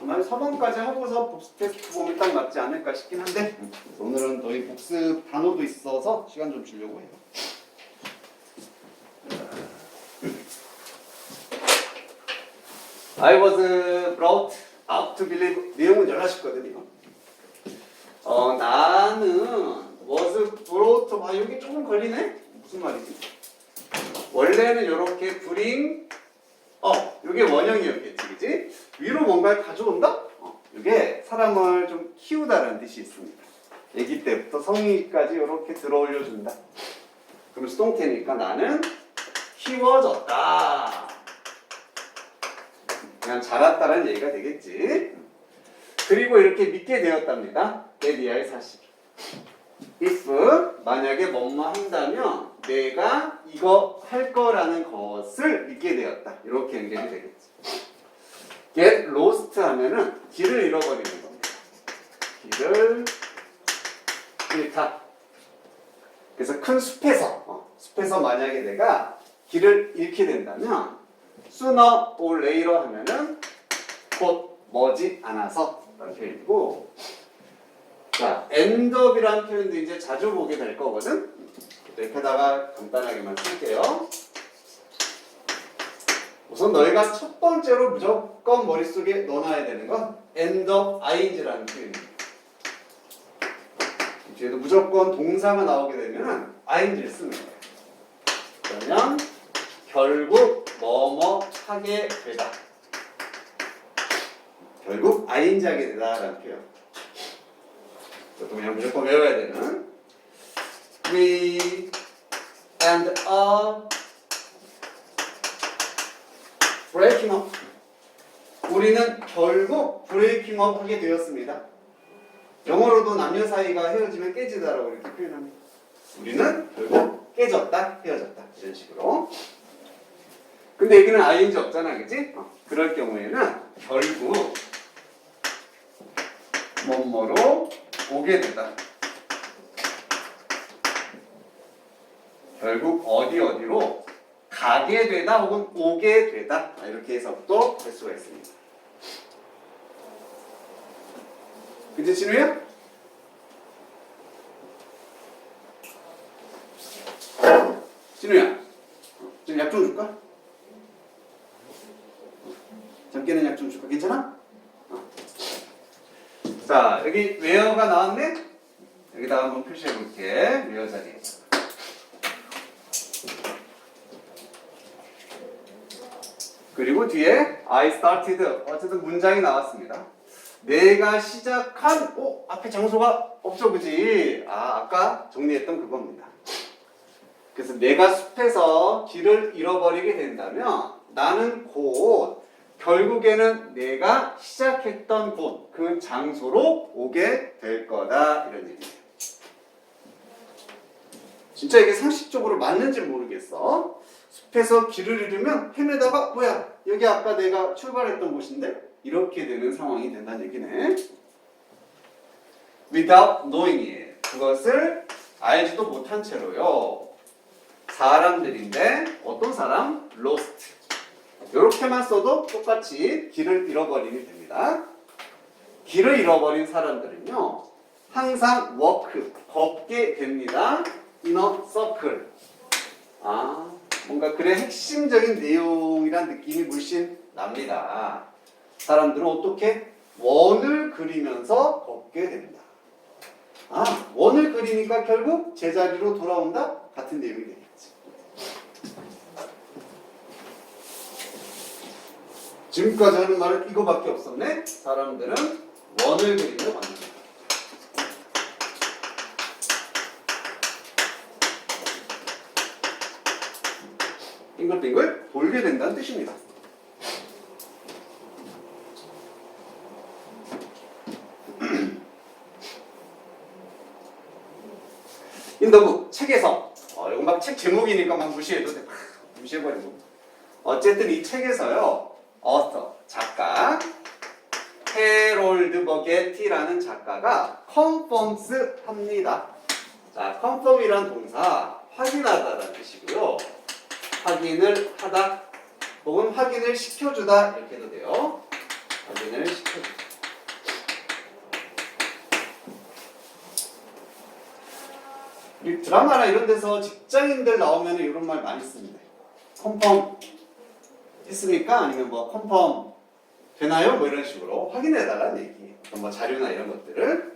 아마 4번까지 하고서 복습 테스트 보면 딱 맞지 않을까 싶긴 한데 오늘은 너희 복습 단어도 있어서 시간 좀 주려고 해요. I was brought out to believe. 내용은 열나 쉽거든요. 나는 was brought. 여기 조금 걸리네? 무슨 말이지? 원래는 이렇게 bring. 이게 원형이었겠지, 그지? 위로 뭔가를 가져온다? 이게 사람을 좀 키우다라는 뜻이 있습니다. 아기 때부터 성인까지 이렇게 들어올려 준다. 그럼 수동태니까 나는 키워졌다. 그냥 자랐다라는 얘기가 되겠지. 그리고 이렇게 믿게 되었답니다. 내리아의 사실. if 만약에 뭐뭐 한다면 내가 이거 할 거라는 것을 믿게 되었다. 이렇게 연결이 되겠지. get lost 하면은 길을 잃어버리는 겁니다. 길을 잃다. 그래서 큰 숲에서 만약에 내가 길을 잃게 된다면 sooner or later 하면은 곧 머지 않아서 라는 표현이고, 자, end up이라는 표현도 이제 자주 보게 될 거거든. 옆에다가 간단하게만 쓸게요. 우선 너희가 첫 번째로 무조건 머릿속에 넣어놔야 되는 건 end up ing라는 표현입니다. 뒤에도 무조건 동사가 나오게 되면 ing를 쓰는 거예요. 그러면 결국 뭐뭐 하게 되다. 결국 ing 하게 되다라는 표현. 또 그냥 무조건 외워야 되는 we end up breaking up. 우리는 결국 breaking up 하게 되었습니다. 영어로도 남녀 사이가 헤어지면 깨지다라고 이렇게 표현합니다. 우리는 결국 깨졌다, 헤어졌다 이런 식으로. 근데 여기는 ing 없잖아, 그치? 그럴 경우에는 결국 뭐뭐로 오게 되다. 결국 어디로 가게 되다 혹은 오게 되다. 이렇게 해석도 할 수가 있습니다. 그치, 진우야? 진우야, 좀 약 좀 줄까? 잠깨는 약 좀 줄까? 괜찮아? 자, 여기 where가 나왔네? 여기다가 한번 표시해 볼게. where 자리에. 그리고 뒤에 I started. 어쨌든 문장이 나왔습니다. 내가 시작한, 앞에 장소가 없죠, 그지? 아까 정리했던 그겁니다. 그래서 내가 숲에서 길을 잃어버리게 된다면 나는 곧 결국에는 내가 시작했던 곳, 그 장소로 오게 될 거다. 이런 얘기예요. 진짜 이게 상식적으로 맞는지 모르겠어. 숲에서 길을 잃으면 헤매다가 뭐야? 여기 아까 내가 출발했던 곳인데? 이렇게 되는 상황이 된다는 얘기네. Without knowing it. 그것을 알지도 못한 채로요. 사람들인데 어떤 사람? Lost. 이렇게만 써도 똑같이 길을 잃어버리게 됩니다. 길을 잃어버린 사람들은요, 항상 walk, 걷게 됩니다. in a circle. 뭔가 글의 핵심적인 내용이란 느낌이 물씬 납니다. 사람들은 어떻게? 원을 그리면서 걷게 됩니다. 원을 그리니까 결국 제자리로 돌아온다? 같은 내용이 되겠지. 지금까지 하는 말은 이거밖에 없었네? 사람들은 원을 그리며 만든다. 빙글빙글 돌게 된다는 뜻입니다. 인더북 책에서 이거 막 책 제목이니까 막 무시해도 돼. 무시해버리고. 어쨌든 이 책에서요, author, 작가 해롤드 버게티라는 작가가 confirms 합니다. 자, confirm이란 동사 확인하다라는 뜻이고요. 확인을 하다 혹은 확인을 시켜주다 이렇게 해도 돼요. 확인을 시켜주세요. 우리 드라마나 이런 데서 직장인들 나오면 이런 말 많이 씁니다. 컨펌 했습니까? 아니면 뭐 컨펌 되나요? 뭐 이런 식으로 확인해달라는 얘기. 어떤 뭐 자료나 이런 것들을.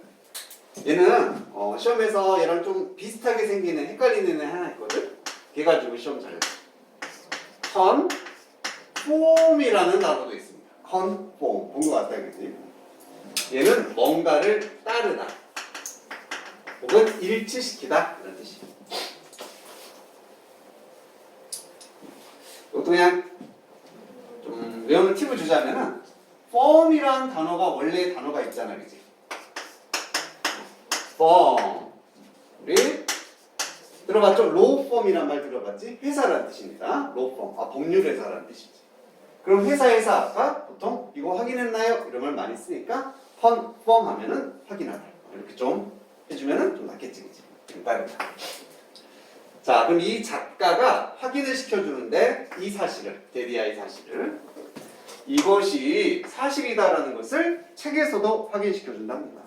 얘는 시험에서 얘랑 좀 비슷하게 생기는 헷갈리는 애 하나 있거든. 걔 가지고 시험 잘 컨폼이라는 단어도 있습니다. 컨폼 본 것 같다, 그지? 얘는 뭔가를 따르다 혹은 일치시키다 이런 뜻이에요. 이것도 그냥 좀 외우는 팁을 주자면은 form이라는 단어가 원래 단어가 있잖아, 그지? firm 우리 들어봤죠? law firm이란 말 들어봤지? 회사라는 뜻입니다. law firm 법률회사라는 뜻이지. 그럼 회사에서 아까 보통 이거 확인했나요? 이런 말 많이 쓰니까 confirm 하면은 확인하다 이렇게 좀 해주면은 좀 낫겠지, 그지? 빠르다. 자, 그럼 이 작가가 확인을 시켜주는데 이 사실을, 데리아의 사실을 이것이 사실이다라는 것을 책에서도 확인시켜준답니다.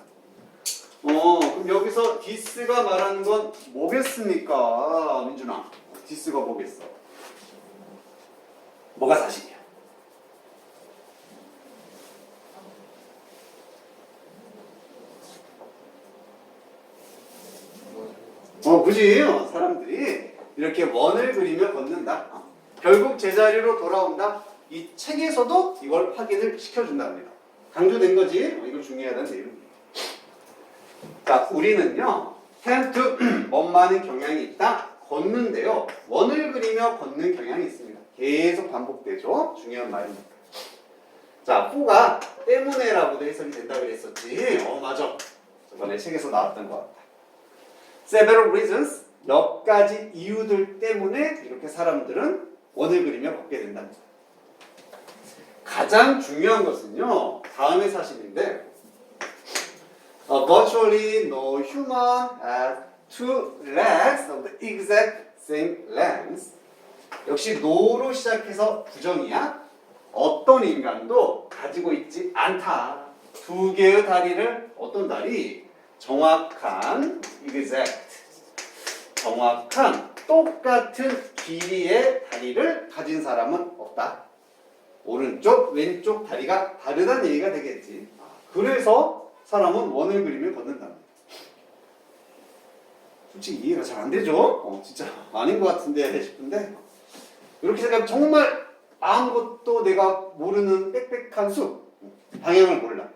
그럼 여기서 디스가 말하는 건 뭐겠습니까? 민준아, 디스가 뭐겠어? 뭐가 사실이야? 그지? 사람들이 이렇게 원을 그리며 걷는다. 결국 제자리로 돌아온다. 이 책에서도 이걸 확인을 시켜준답니다. 강조된 거지? 이거 중요하다는 내용이에요. 자, 우리는요, tend to 뭔 많은 경향이 있다. 걷는데요. 원을 그리며 걷는 경향이 있습니다. 계속 반복되죠. 중요한 말입니다. 자, for가 때문에라고도 해석이 된다고 그랬었지. 맞아. 저번에 책에서 나왔던 것 같다. Several reasons, 몇 가지 이유들 때문에 이렇게 사람들은 원을 그리며 걷게 된답니다. 가장 중요한 것은요, 다음의 사실인데 virtually no human has two legs of the exact same length. 역시 no로 시작해서 부정이야. 어떤 인간도 가지고 있지 않다. 두 개의 다리를 어떤 다리? 정확한 exact 정확한 똑같은 길이의 다리를 가진 사람은 없다. 오른쪽, 왼쪽 다리가 다르다는 얘기가 되겠지. 그래서 사람은 원을 그리며 걷는답니다. 솔직히 이해가 잘 안 되죠? 진짜 아닌 것 같은데 싶은데 이렇게 생각하면 정말 아무것도 내가 모르는 빽빽한 숲 방향을 몰라.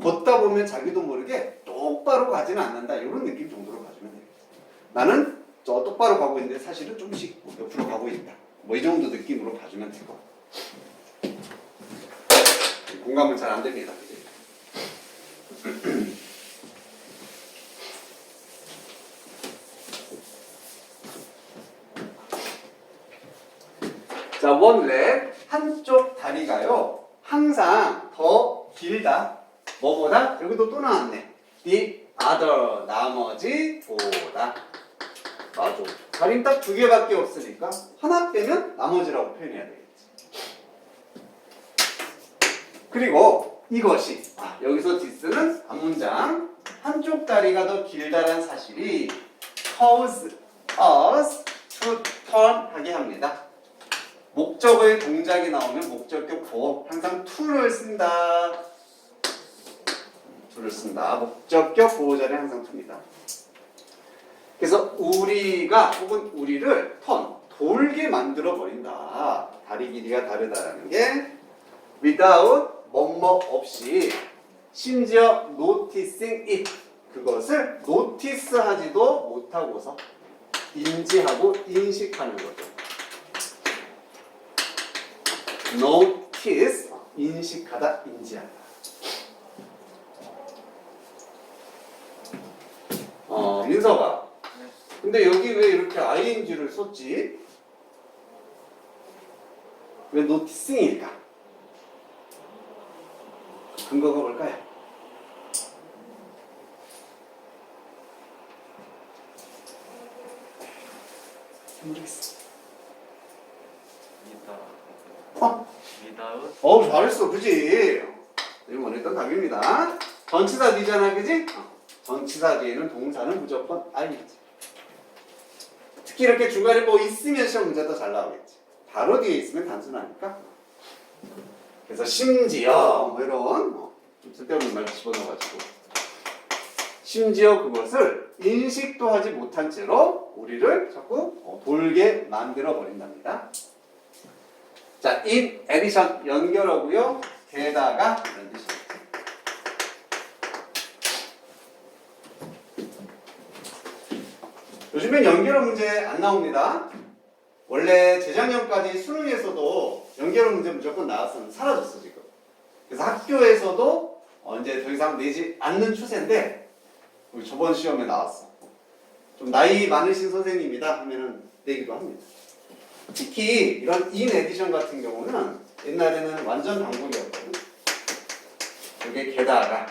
걷다 보면 자기도 모르게 똑바로 가지는 않는다. 이런 느낌 정도로 가지면 되겠지. 나는 저 똑바로 가고 있는데 사실은 조금씩 옆으로 가고 있다. 뭐 이 정도 느낌으로 봐주면 될 것 같아. 공감은 잘 안 됩니다. 자, 원래 한쪽 다리가요 항상 더 길다. 뭐보다? 여기도 또 나왔네. the other, 나머지보다. 맞아. 다리는 딱 두 개밖에 없으니까 하나 빼면 나머지라고 표현해야 되겠지. 그리고 이것이 여기서 this는 앞문장 한쪽 다리가 더 길다란 사실이 cause us to turn 하게 합니다. 목적의 동작이 나오면 목적격 보호 항상 to를 쓴다. to를 쓴다. 목적격 보호자는 항상 to입니다. 그래서 우리가 혹은 우리를 돌게 만들어 버린다. 다리 길이가 다르다라는 게 without 뭐뭐 없이 심지어 noticing it 그것을 노티스하지도 못하고서 인지하고 인식하는 거죠. notice 인식하다 인지하다. 민서가 근데 여기 왜 이렇게 ing를 썼지? 왜 noticing일까? 근거가 뭘까요? 모르겠어. without 잘했어, 그지? 됐던 답입니다. 전치사 뒤잖아, 그지? 전치사 뒤에는 동사는 무조건 I겠지. 특히 이렇게 중간에 뭐 있으면 시험 문제도 잘 나오겠지. 바로 뒤에 있으면 단순하니까. 그래서 심지어 뭐 이런 좀 쓸데없는 말 집어넣어가지고 심지어 그것을 인식도 하지 못한 채로 우리를 자꾸 돌게 만들어 버린답니다. 자, in addition 연결하고요. 게다가 이런 뜻이에요. 요즘엔 연결어 문제 안 나옵니다. 원래 재작년까지 수능에서도 연결어 문제 무조건 나왔으면 사라졌어 지금. 그래서 학교에서도 이제 더 이상 내지 않는 추세인데 우리 저번 시험에 나왔어. 좀 나이 많으신 선생님이다 하면은 내기도 합니다. 특히 이런 in addition 같은 경우는 옛날에는 완전 단골이었거든. 이게 게다가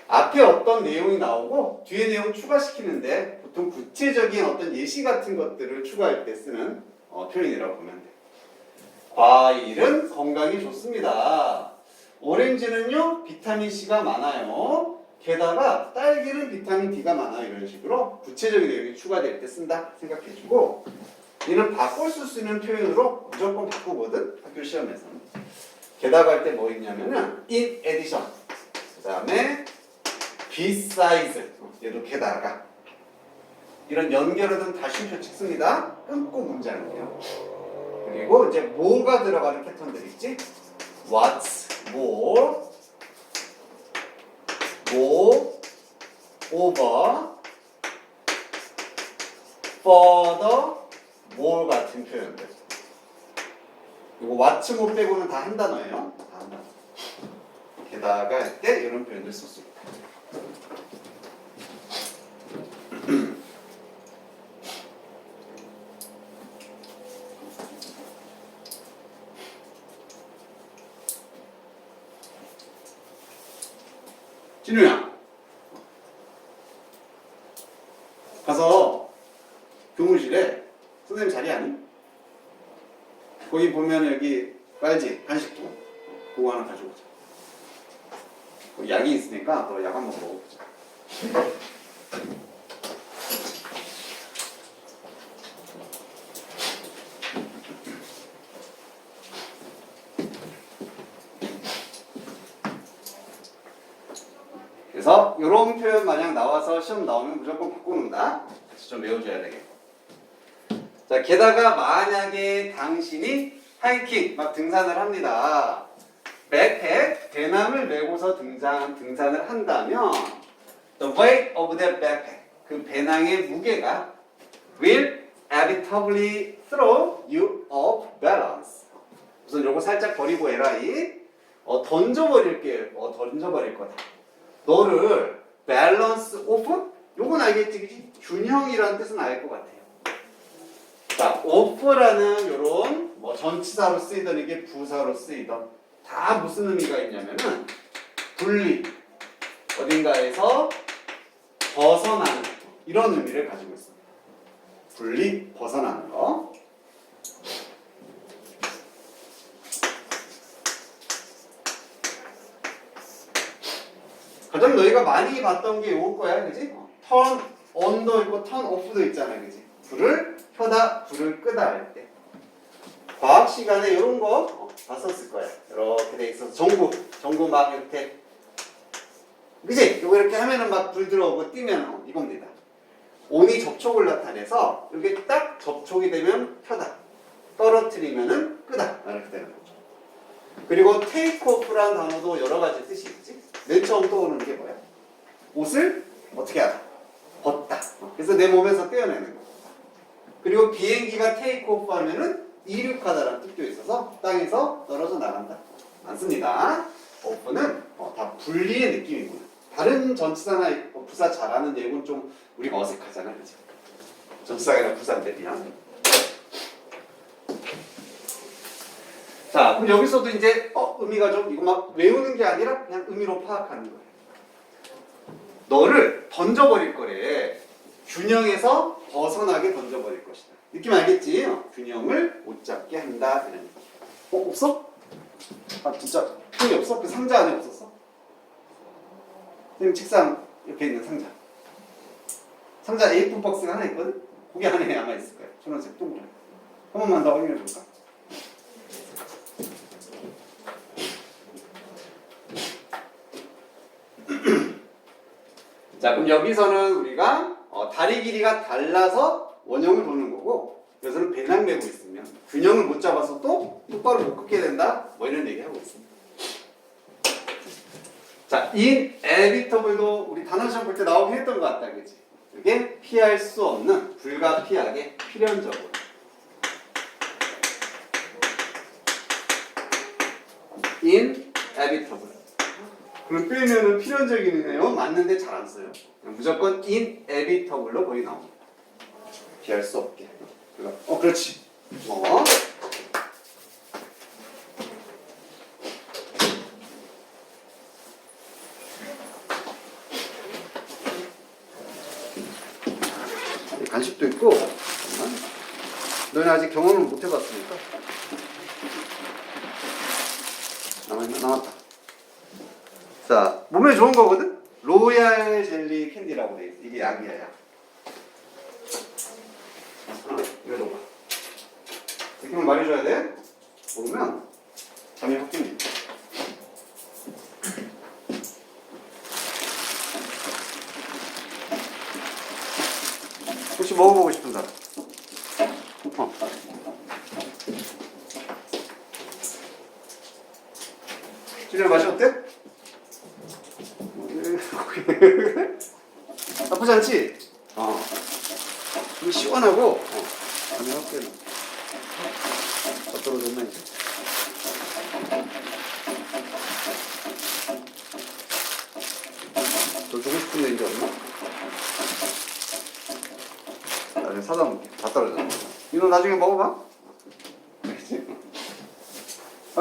앞에 어떤 내용이 나오고 뒤에 내용 추가시키는데 보통 구체적인 어떤 예시 같은 것들을 추가할 때 쓰는 표현이라고 보면 돼. 과일은 건강에 좋습니다. 오렌지는요 비타민C가 많아요. 게다가 딸기는 비타민 D가 많아요. 이런 식으로 구체적인 내용이 추가될 때 쓴다 생각해주고, 얘는 바꿀 수 있는 표현으로 무조건 바꾸거든 학교 시험에서는. 게다가 할 때 뭐 있냐면은 in addition, 그 다음에 besides, 얘도 게다가 이런 연결어든 다 쉼표 찍습니다. 끊고 문장이에요. 그리고 이제 뭐가 들어가는 패턴들 있지? what's more, over, further, more 같은 표현들. 이거 what's more 빼고는 다 한 단어예요. 다 한 단어. 게다가 할 때 이런 표현들 쓸 수 있다. 진우야, 가서 교무실에 선생님 자리 아니? 거기 보면 여기 빨지 간식통 그거 하나 가져오자. 거기 약이 있으니까 너 약 한번 먹어보자. 그래서 이런 표현 만약 나와서 시험 나오면 무조건 바꿔놓는다. 같이 좀 외워줘야 되겠고. 자, 게다가 만약에 당신이 하이킹 막 등산을 합니다. 백팩 배낭을 메고서 등산을 한다면 the weight of the backpack, 그 배낭의 무게가 will inevitably throw you off balance. 우선 요거 살짝 버리고 에라이 던져버릴 거다. 너를 밸런스 오프? 요건 알겠지, 그치? 균형이라는 뜻은 알 것 같아요. 자, 오프라는 요런 뭐 전치사로 쓰이던 이게 부사로 쓰이던 다 무슨 의미가 있냐면은 분리, 어딘가에서 벗어나는 이런 의미를 가지고 있습니다. 분리, 벗어나는 거. 가장 너희가 많이 봤던 게 요걸 거야, 그지? 턴 온도 있고 턴 오프도 있잖아, 그지? 불을 켜다, 불을 끄다 할 때. 과학 시간에 이런 거 봤었을 거야. 이렇게 돼 있어서 전구 막 이렇게, 그지? 이거 이렇게 하면은 막 불 들어오고 뛰면 이겁니다. 온이 접촉을 나타내서 이게 딱 접촉이 되면 켜다, 떨어뜨리면은 끄다 이렇게 되는 거죠. 그리고 테이크 오프라는 단어도 여러 가지 뜻이 있지. 맨 처음 떠오르는 게 뭐야? 옷을 어떻게 하다? 벗다. 그래서 내 몸에서 떼어내는 거. 그리고 비행기가 테이크 오프 하면은 이륙하다라는 뜻도 있어서 땅에서 떨어져 나간다. 많습니다. 오프는 다 분리의 느낌이구나. 다른 전치사나 부사 잘하는 내용은 좀 우리가 어색하잖아, 그치? 전치사나 부사인데 그냥. 자, 그럼 여기서도 이제 의미가 좀 이거 막 외우는 게 아니라 그냥 의미로 파악하는 거예요. 너를 던져버릴 거래. 균형에서 벗어나게 던져버릴 것이다. 느낌 알겠지? 균형을 못 잡게 한다 이런 얘기. 없어? 아 진짜 표현이 없어? 상자 안에 없었어? 선생님 책상 옆에 있는 상자. 상자 A4 박스가 하나 있거든? 거기 안에 아마 있을 거야. 초록색 동그란. 한 번만 더 확인해 볼까? 자, 그럼 여기서는 우리가 다리 길이가 달라서 원형을 보는 거고, 여기서는 배낭 메고 있으면 균형을 못 잡아서 또 똑바로 못 긋게 된다. 뭐 이런 얘기 하고 있습니다. 자, inevitable도 우리 단어 시험 볼 때 나오긴 했던 것 같다, 그치? 이게 피할 수 없는, 불가피하게, 필연적으로. inevitable. 그럼 빼면은 필연적이네요. 맞는데 잘 안 써요. 무조건 inevitable로 거의 나옵니다. 피할 수 없게. 그렇지. 간식도 있고. 잠깐만. 너는 아직 경험을 못 해봤으니까. 남았다. 자, 몸에 좋은 거거든? 로얄 젤리 캔디라고 돼 있어. 이게 약이야, 약. 이거 넣어봐. 느낌을 말해줘야 돼. 모르면 잠이 확 깹니다. 혹시 먹어보고 싶은 사람? 진짜 맛이 어때? 나쁘지 않지? 이거 시원하고, 잠이 확 깨나. 더 떨어졌나, 이제? 더 주고 싶은데 이제 없나? 나중에 사다 놓을게. 다 떨어졌네. 이거 나중에 먹어봐.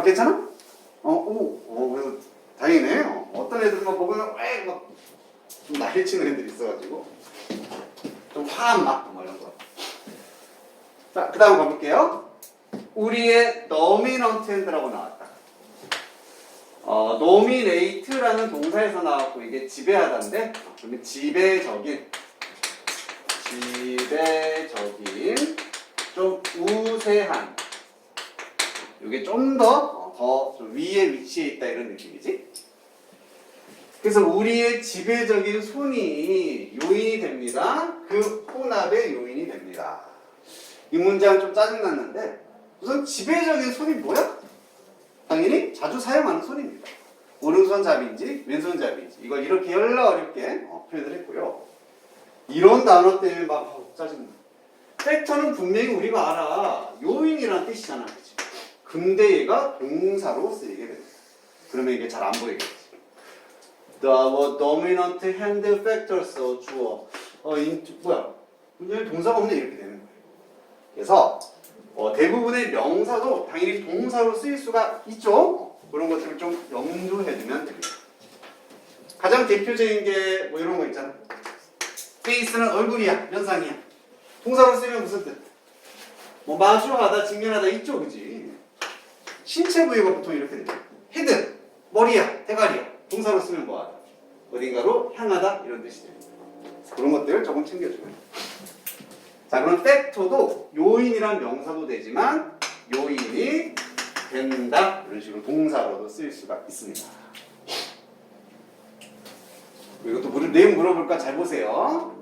괜찮아? 그래서 다행이네. 어떤 애들만 보면 왜 막 좀 난리치는 애들이 있어가지고 좀 화한 맛 뭐 이런 거. 자, 그 다음 가볼게요. 우리의 dominant hand라고 나왔다. dominate라는 동사에서 나왔고 이게 지배하다인데, 그러면 지배적인, 좀 우세한, 이게 좀 더 좀 위에 위치해 있다 이런 느낌이지. 그래서 우리의 지배적인 손이 요인이 됩니다. 그 혼합의 요인이 됩니다. 이 문장 좀 짜증났는데, 우선 지배적인 손이 뭐야? 당연히 자주 사용하는 손입니다. 오른손잡이인지 왼손잡이인지 이걸 이렇게 열나 어렵게 표현을 했고요. 이런 단어 때문에 막 짜증나. 팩터는 분명히 우리가 알아. 요인이라는 뜻이잖아. 그치? 근데 얘가 동사로 쓰이게 됩니다. 그러면 이게 잘 안 보이겠지. The dominant hand factors 주어. 뭐야? 분명히 동사가 없는데 이렇게 되는 거예요. 그래서 대부분의 명사도 당연히 동사로 쓰일 수가 있죠. 그런 것들을 좀 염두해두면 됩니다. 가장 대표적인 게 뭐 이런 거 있잖아. 페이스는 얼굴이야, 면상이야. 동사로 쓰면 무슨 뜻? 뭐 마주하다, 직면하다 있죠, 그지? 신체 부위가 보통 이렇게 되죠. 헤드, 머리야, 대가리야. 동사로 쓰면 뭐하다? 어딘가로 향하다 이런 뜻이 됩니다. 그런 것들을 조금 챙겨주면. 자, 그럼 팩터도 요인이란 명사도 되지만 요인이 된다 이런 식으로 동사로도 쓰일 수가 있습니다. 이것도 내용 물어볼까? 잘 보세요.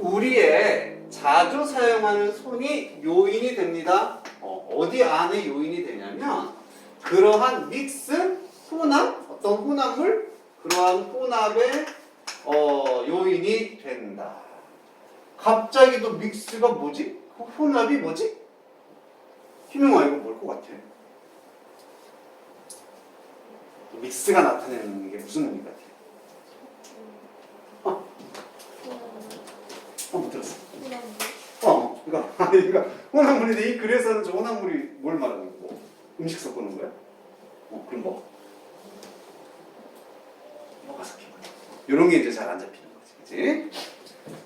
우리의 자주 사용하는 손이 요인이 됩니다. 어디 안에 요인이 되냐면 그러한 믹스, 혼합, 어떤 혼합물, 그러한 혼합의 요인이 된다. 갑자기 또 믹스가 뭐지? 혼합이 뭐지? 희명아 이거 뭘 것 같아? 믹스가 나타내는 게 무슨 의미 같아? 못 들었어. 그러니까 혼합물인데 이 글에서는 저 혼합물이 뭘 말하는 거고? 음식 섞는 거야? 그럼 뭐? 뭐가 섞여? 이런 게 이제 잘 안 잡히는 거지, 그치?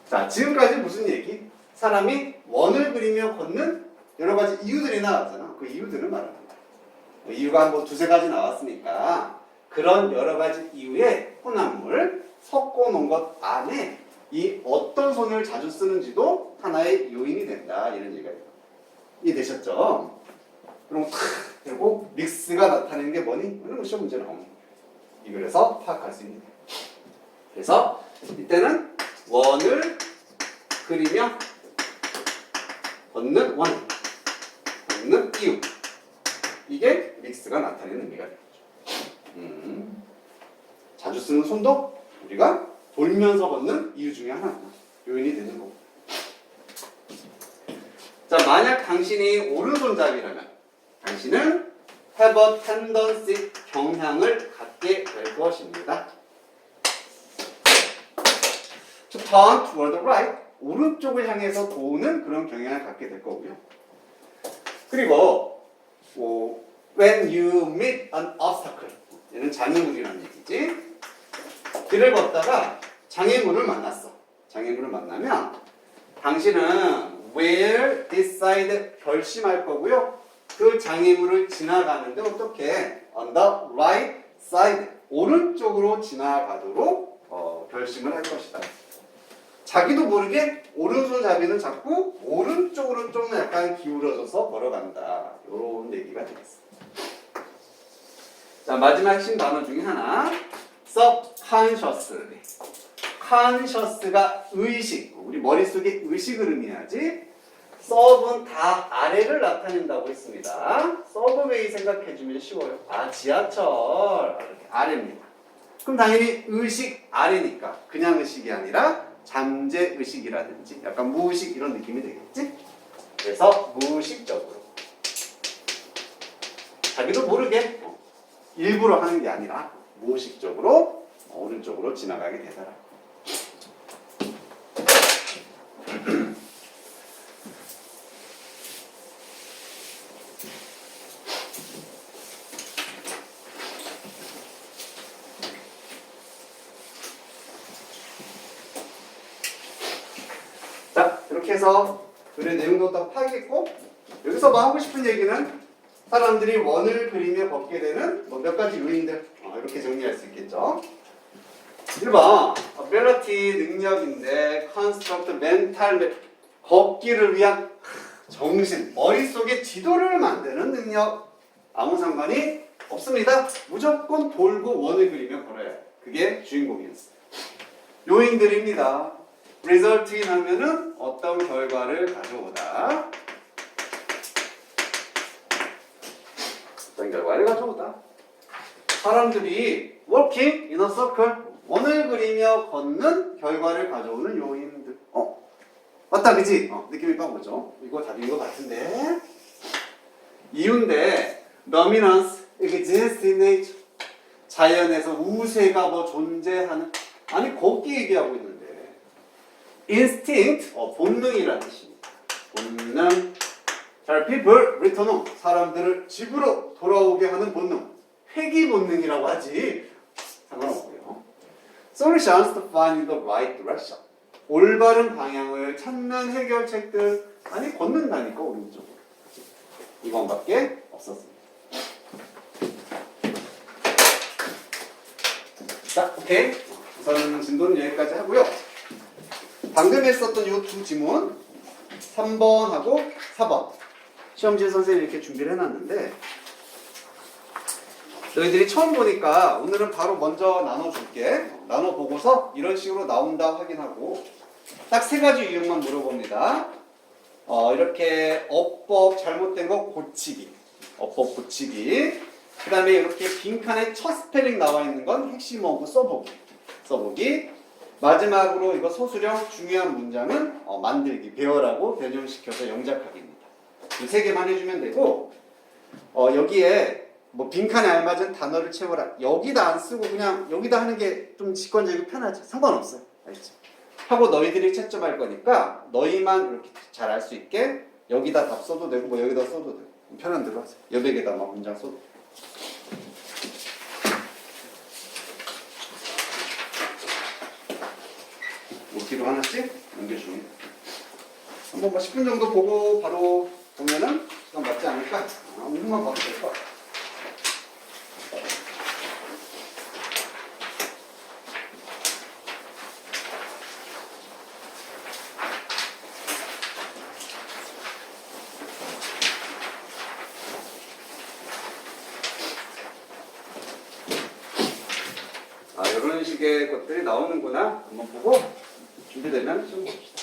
자, 지금까지 무슨 얘기? 사람이 원을 그리며 걷는 여러 가지 이유들이 나왔잖아. 그 이유들을 말합니다. 이유가 한 두세 가지 나왔으니까 그런 여러 가지 이유의 혼합물 섞어 놓은 것 안에 이 어떤 손을 자주 쓰는지도 하나의 요인이 된다. 이런 얘기가 이해되셨죠? 그럼 탁 그리고 믹스가 나타내는 게 뭐니? 이런 거 시험 문제 나오는 거예요. 그래서 파악할 수 있는 거예요. 그래서 이때는 원을 그리며 걷는 원, 걷는 이유. 이게 믹스가 나타내는 의미가 되겠죠. 자주 쓰는 손도 우리가 돌면서 걷는 이유 중에 하나, 요인이 되는 거고. 자, 만약 당신이 오른손잡이라면 당신은 have a tendency, 경향을 갖게 될 것입니다. To turn toward the right, 오른쪽을 향해서 도는 그런 경향을 갖게 될 거고요. 그리고 when you meet an obstacle, 얘는 장애물이라는 얘기지. 길을 걷다가 장애물을 만났어. 장애물을 만나면 당신은 will decide, 결심할 거고요. 그 장애물을 지나가는데 어떻게? On the right side, 오른쪽으로 지나가도록 결심을 할 것이다. 자기도 모르게 오른손잡이는 자꾸 오른쪽으로 좀 약간 기울어져서 걸어간다. 이런 얘기가 되겠습니다. 자, 마지막 핵심 단어 중에 하나, subconsciously. conscious가 의식, 우리 머릿속에 의식을 의미하지. sub은 다 아래를 나타낸다고 했습니다. subway 생각해주면 쉬워요. 아, 지하철 이렇게 아래입니다. 그럼 당연히 의식 아래니까 그냥 의식이 아니라 잠재 의식이라든지 약간 무의식 이런 느낌이 되겠지? 그래서 무의식적으로 자기도 모르게 일부러 하는 게 아니라 무의식적으로 오른쪽으로 지나가게 되더라. 자, 이렇게 해서 글의 내용도 다 파악했고, 여기서 뭐 하고 싶은 얘기는 사람들이 원을 그리며 걷게 되는 몇 가지 요인들, 이렇게 정리할 수 있겠죠. 1번 ability, 능력인데 construct mental, 걷기를 위한 정신, 머릿속에 지도를 만드는 능력, 아무 상관이 없습니다. 무조건 돌고 원을 그리며 걸어야 해요. 그게 주인공이었어요. 요인들입니다. result인 하면은 어떤 결과를 가져오다. 어떤 결과를 가져오다. 사람들이 working in a circle, 원을 그리며 걷는 결과를 가져오는 요인들. 맞다, 그지? 느낌이 빡 오죠? 이거 답인 것 같은데. 이유인데, dominance exists in nature. 자연에서 우세가 뭐 존재하는, 아니, 걷기 얘기하고 있는데. instinct, 본능이라는 뜻입니다. 본능. 자, people return home. 사람들을 집으로 돌아오게 하는 본능. 회귀 본능이라고 하지. 상관없고요. Solutions to find the right direction. 올바른 방향을 찾는 해결책들. 아니, 걷는다니까, 오른쪽으로. 이건밖에 없었습니다. 자, 오케이. 우선 진도는 여기까지 하고요. 방금 했었던 이 두 지문 3번하고 4번 시험지 선생님이 이렇게 준비를 해놨는데 너희들이 처음 보니까 오늘은 바로 먼저 나눠줄게. 나눠보고서 이런 식으로 나온다 확인하고 딱 세 가지 유형만 물어봅니다. 이렇게 어법 잘못된 거 고치기, 어법 고치기. 그 다음에 이렇게 빈칸에 첫 스펠링 나와 있는 건 핵심어구 써보기. 마지막으로 이거 소수령 중요한 문장은 만들기, 배열하고 변형시켜서 영작하기입니다. 이 세 개만 해주면 되고 여기에 뭐 빈칸에 알맞은 단어를 채워라. 여기다 안 쓰고 그냥 여기다 하는 게 좀 직관적이고 편하지. 상관없어요. 알겠지? 하고 너희들이 채점할 거니까 너희만 이렇게 잘 알 수 있게 여기다 답 써도 되고 뭐 여기다 써도 되고 편한 대로 하세요. 여백에다 막 문장 써도 되고. 뒤로 하나씩 넘겨줍니다. 한번 10분 정도 보고 바로 보면은 시간 맞지 않을까? 5분만 봐도 될 것 같아요. 아, 이런 식의 것들이 나오는구나. 한번 보고 준비되면 좀 봅시다.